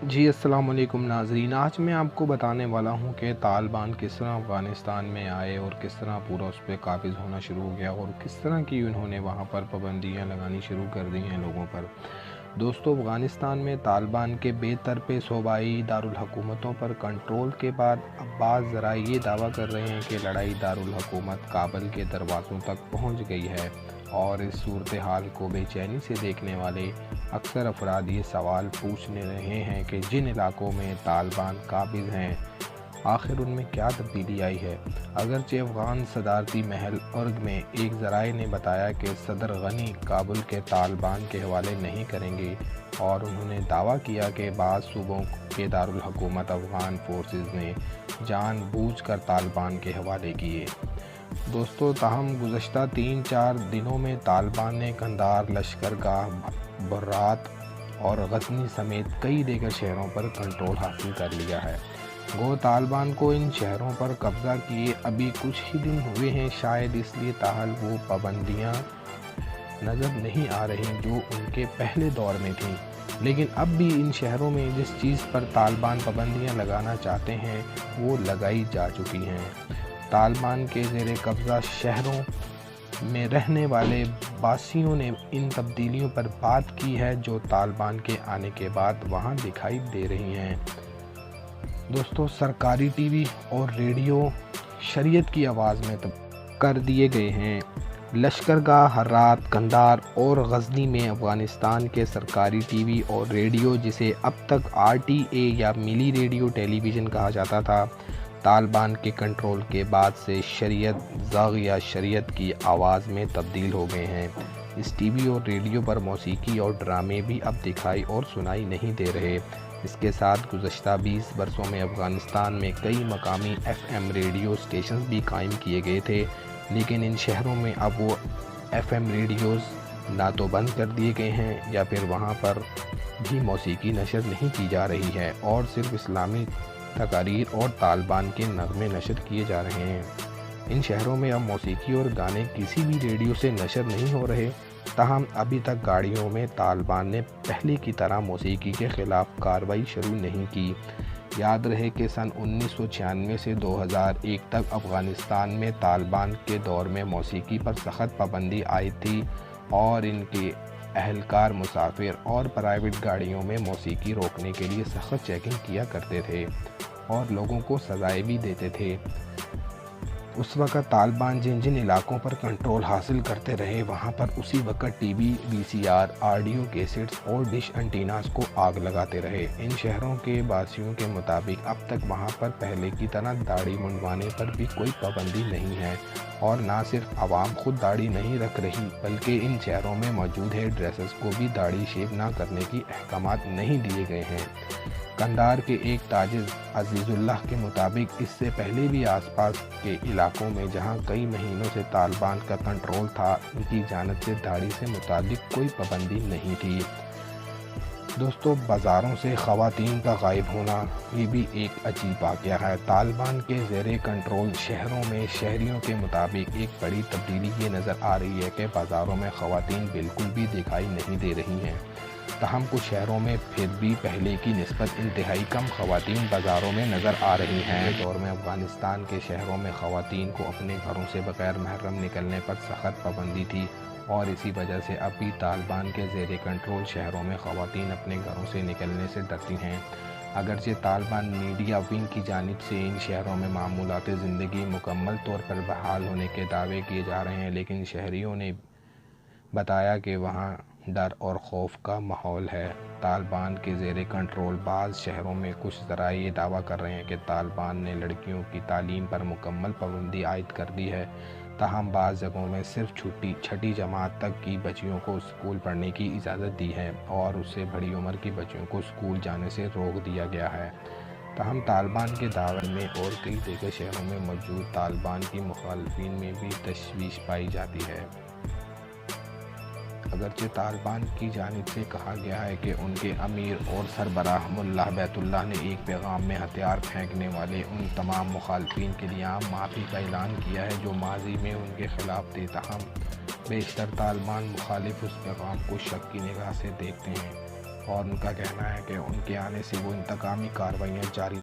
جی السلام علیکم ناظرین، آج میں آپ کو بتانے والا ہوں کہ طالبان کس طرح افغانستان میں آئے اور کس طرح پورا اس پہ قابض ہونا شروع ہو گیا اور کس طرح کی انہوں نے وہاں پر پابندیاں لگانی شروع کر دی ہیں لوگوں پر۔ دوستو، افغانستان میں طالبان کے بے طرفِ صوبائی دارالحکومتوں پر کنٹرول کے بعد اب بعض ذرائع یہ دعویٰ کر رہے ہیں کہ لڑائی دارالحکومت کابل کے دروازوں تک پہنچ گئی ہے، اور اس صورتحال کو بے چینی سے دیکھنے والے اکثر افراد یہ سوال پوچھنے رہے ہیں کہ جن علاقوں میں طالبان قابض ہیں آخر ان میں کیا تبدیلی آئی ہے۔ اگرچہ افغان صدارتی محل ارگ میں ایک ذرائع نے بتایا کہ صدر غنی کابل کے طالبان کے حوالے نہیں کریں گے، اور انہوں نے دعویٰ کیا کہ بعض صوبوں کے دارالحکومت افغان فورسز نے جان بوجھ کر طالبان کے حوالے کیے۔ دوستو، تاہم گزشتہ 3-4 دنوں میں طالبان نے قندھار، لشکرگاہ، برات اور غزنی سمیت کئی دیگر شہروں پر کنٹرول حاصل کر لیا ہے۔ گو طالبان کو ان شہروں پر قبضہ کیے ابھی کچھ ہی دن ہوئے ہیں، شاید اس لیے تاحال وہ پابندیاں نظر نہیں آ رہی جو ان کے پہلے دور میں تھیں، لیکن اب بھی ان شہروں میں جس چیز پر طالبان پابندیاں لگانا چاہتے ہیں وہ لگائی جا چکی ہیں۔ طالبان کے زیر قبضہ شہروں میں رہنے والے باسیوں نے ان تبدیلیوں پر بات کی ہے جو طالبان کے آنے کے بعد وہاں دکھائی دے رہی ہیں۔ دوستو، سرکاری ٹی وی اور ریڈیو شریعت کی آواز میں کر دیے گئے ہیں۔ لشکرگاہ، ہرات، قندھار اور غزنی میں افغانستان کے سرکاری ٹی وی اور ریڈیو، جسے اب تک RTA یا ملی ریڈیو ٹیلی ویژن کہا جاتا تھا، طالبان کے کنٹرول کے بعد سے شریعت زاغ یا شریعت کی آواز میں تبدیل ہو گئے ہیں۔ اس ٹی وی اور ریڈیو پر موسیقی اور ڈرامے بھی اب دکھائی اور سنائی نہیں دے رہے۔ اس کے ساتھ گزشتہ 20 برسوں میں افغانستان میں کئی مقامی FM ریڈیو اسٹیشنز بھی قائم کیے گئے تھے، لیکن ان شہروں میں اب وہ FM ریڈیوز نہ تو بند کر دیے گئے ہیں یا پھر وہاں پر بھی موسیقی نشر نہیں کی جا رہی ہے، اور صرف اسلامی تقاریر اور طالبان کے نغمے نشر کیے جا رہے ہیں۔ ان شہروں میں اب موسیقی اور گانے کسی بھی ریڈیو سے نشر نہیں ہو رہے، تاہم ابھی تک گاڑیوں میں طالبان نے پہلے کی طرح موسیقی کے خلاف کارروائی شروع نہیں کی۔ یاد رہے کہ سن 1996 سے 2001 تک افغانستان میں طالبان کے دور میں موسیقی پر سخت پابندی عائد تھی، اور ان کے اہلکار مسافر اور پرائیویٹ گاڑیوں میں موسیقی روکنے کے لیے سخت چیکنگ کیا کرتے تھے اور لوگوں کو سزائیں بھی دیتے تھے۔ اس وقت طالبان جن جن علاقوں پر کنٹرول حاصل کرتے رہے وہاں پر اسی وقت T V, VCR، audio cassettes اور ڈش انٹیناز کو آگ لگاتے رہے۔ ان شہروں کے باسیوں کے مطابق اب تک وہاں پر پہلے کی طرح داڑھی منڈوانے پر بھی کوئی پابندی نہیں ہے، اور نہ صرف عوام خود داڑھی نہیں رکھ رہی بلکہ ان شہروں میں موجود ہیئر ڈریسرز کو بھی داڑھی شیو نہ کرنے کی احکامات نہیں دیے گئے ہیں۔ قندھار کے ایک تاجر عزیز اللہ کے مطابق اس سے پہلے بھی آس پاس کے علاقوں میں جہاں کئی مہینوں سے طالبان کا کنٹرول تھا، ان کی جانب سے داڑھی سے متعلق کوئی پابندی نہیں تھی۔ دوستو، بازاروں سے خواتین کا غائب ہونا یہ بھی ایک عجیب واقعہ ہے۔ طالبان کے زیر کنٹرول شہروں میں شہریوں کے مطابق ایک بڑی تبدیلی یہ نظر آ رہی ہے کہ بازاروں میں خواتین بالکل بھی دکھائی نہیں دے رہی ہیں، تاہم کچھ شہروں میں پھر بھی پہلے کی نسبت انتہائی کم خواتین بازاروں میں نظر آ رہی ہیں۔ دور میں افغانستان کے شہروں میں خواتین کو اپنے گھروں سے بغیر محرم نکلنے پر سخت پابندی تھی، اور اسی وجہ سے اب بھی طالبان کے زیر کنٹرول شہروں میں خواتین اپنے گھروں سے نکلنے سے ڈرتی ہیں۔ اگرچہ طالبان میڈیا ونگ کی جانب سے ان شہروں میں معمولات زندگی مکمل طور پر بحال ہونے کے دعوے کیے جا رہے ہیں، لیکن شہریوں نے بتایا کہ وہاں ڈر اور خوف کا ماحول ہے۔ طالبان کے زیر کنٹرول بعض شہروں میں کچھ ذرائع یہ دعویٰ کر رہے ہیں کہ طالبان نے لڑکیوں کی تعلیم پر مکمل پابندی عائد کر دی ہے، تاہم بعض جگہوں میں صرف چھٹی جماعت تک کی بچیوں کو اسکول پڑھنے کی اجازت دی ہے، اور اس سے بڑی عمر کی بچیوں کو اسکول جانے سے روک دیا گیا ہے۔ تاہم طالبان کے دعوے میں اور کئی دیگر شہروں میں موجود طالبان کی مخالفین میں بھی تشویش پائی جاتی ہے۔ اگرچہ طالبان کی جانب سے کہا گیا ہے کہ ان کے امیر اور سربراہ ملا بیت اللہ نے ایک پیغام میں ہتھیار پھینکنے والے ان تمام مخالفین کے لیے عام معافی کا اعلان کیا ہے جو ماضی میں ان کے خلاف تھے، تاہم بیشتر طالبان مخالف اس پیغام کو شک کی نگاہ سے دیکھتے ہیں اور ان کا کہنا ہے کہ ان کے آنے سے وہ انتقامی کارروائیاں جاری